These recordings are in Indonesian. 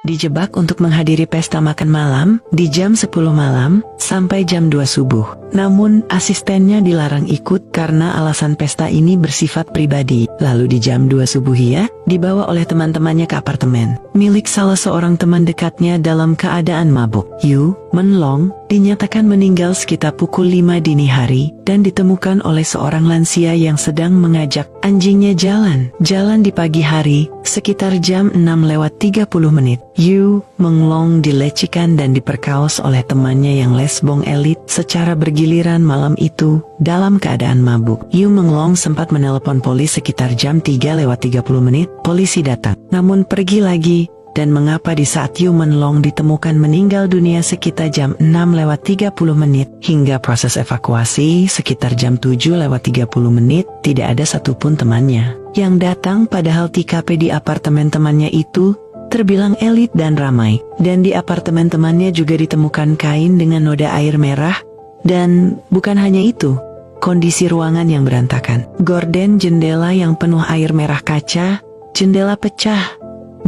dijebak untuk menghadiri pesta makan malam di jam 10 malam sampai jam 2 subuh. Namun asistennya dilarang ikut karena alasan pesta ini bersifat pribadi. Lalu di jam 2 subuh ia dibawa oleh teman-temannya ke apartemen milik salah seorang teman dekatnya dalam keadaan mabuk. Yu Men-long dinyatakan meninggal sekitar pukul 5 dini hari dan ditemukan oleh seorang lansia yang sedang mengajak anjingnya jalan di pagi hari sekitar jam 6:30. Yu Men-long dilecehkan dan diperkaos oleh temannya yang lesbong elit secara bergiliran malam itu dalam keadaan mabuk. Yu Men-long sempat menelepon polisi sekitar jam 3:30. Polisi datang, namun pergi lagi. Dan mengapa di saat Yu Men-long ditemukan meninggal dunia sekitar jam 6:30 hingga proses evakuasi sekitar jam 7:30 tidak ada satupun temannya yang datang, padahal TKP di apartemen temannya itu terbilang elit dan ramai. Dan di apartemen temannya juga ditemukan kain dengan noda air merah. Dan bukan hanya itu, kondisi ruangan yang berantakan. Gorden jendela yang penuh air merah kaca, jendela pecah.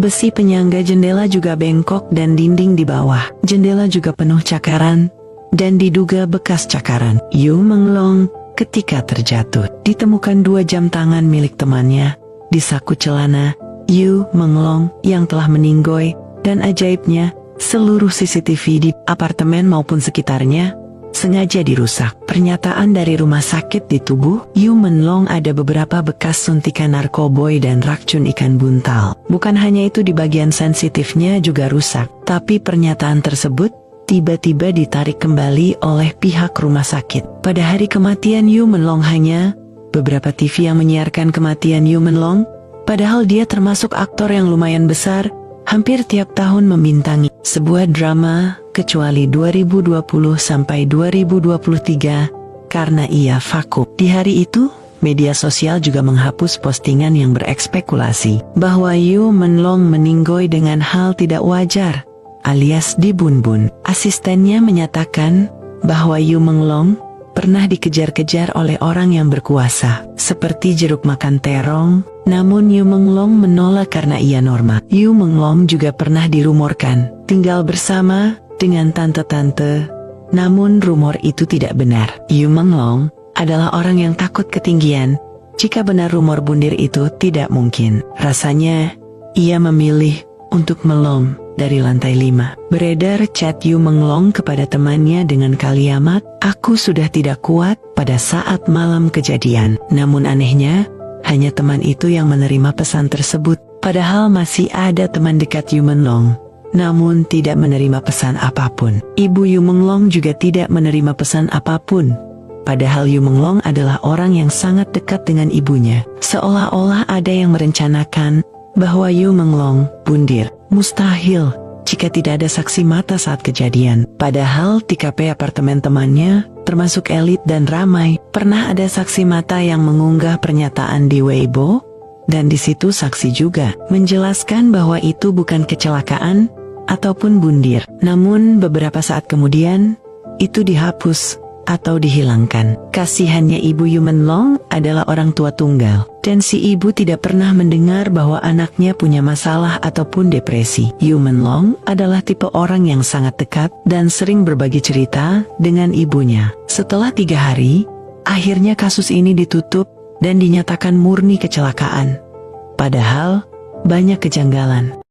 Besi penyangga jendela juga bengkok dan dinding di bawah jendela juga penuh cakaran dan diduga bekas cakaran. Yu Men-long ketika terjatuh ditemukan 2 jam tangan milik temannya di saku celana Yu Men-long yang telah meninggoy, dan ajaibnya seluruh CCTV di apartemen maupun sekitarnya sengaja dirusak. Pernyataan dari rumah sakit, di tubuh Yu Men-long ada beberapa bekas suntikan narkoboy dan racun ikan buntal. Bukan hanya itu, di bagian sensitifnya juga rusak. Tapi pernyataan tersebut tiba-tiba ditarik kembali oleh pihak rumah sakit. Pada hari kematian Yu Men-long hanya beberapa TV yang menyiarkan kematian Yu Men-long, padahal dia termasuk aktor yang lumayan besar, hampir tiap tahun membintangi sebuah drama kecuali 2020 sampai 2023 karena ia vakum. Di hari itu, media sosial juga menghapus postingan yang berekspekulasi bahwa Yu Men-long meninggoy dengan hal tidak wajar alias dibun-bun. Asistennya menyatakan bahwa Yu Men-long pernah dikejar-kejar oleh orang yang berkuasa seperti jeruk makan terong. Namun Yu Men-long menolak karena ia normal. Yu Men-long juga pernah dirumorkan tinggal bersama dengan tante-tante, namun rumor itu tidak benar. Yu Men-long adalah orang yang takut ketinggian. Jika benar rumor bundir itu tidak mungkin, rasanya ia memilih untuk melom dari lantai 5. Beredar chat Yu Men-long kepada temannya dengan kalimat, "Aku sudah tidak kuat," pada saat malam kejadian. Namun anehnya, hanya teman itu yang menerima pesan tersebut, padahal masih ada teman dekat Yu Men-long namun tidak menerima pesan apapun. Ibu Yu Men-long juga tidak menerima pesan apapun, padahal Yu Men-long adalah orang yang sangat dekat dengan ibunya. Seolah-olah ada yang merencanakan bahwa Yu Men-long bundir. Mustahil jika tidak ada saksi mata saat kejadian. Padahal TKP apartemen temannya termasuk elit dan ramai. Pernah ada saksi mata yang mengunggah pernyataan di Weibo, dan di situ saksi juga menjelaskan bahwa itu bukan kecelakaan ataupun bundir. Namun beberapa saat kemudian, itu dihapus atau dihilangkan. Kasihannya ibu Yu Men-long adalah orang tua tunggal, dan si ibu tidak pernah mendengar bahwa anaknya punya masalah ataupun depresi. Yu Men-long adalah tipe orang yang sangat dekat dan sering berbagi cerita dengan ibunya. Setelah 3 hari, akhirnya kasus ini ditutup dan dinyatakan murni kecelakaan. Padahal banyak kejanggalan.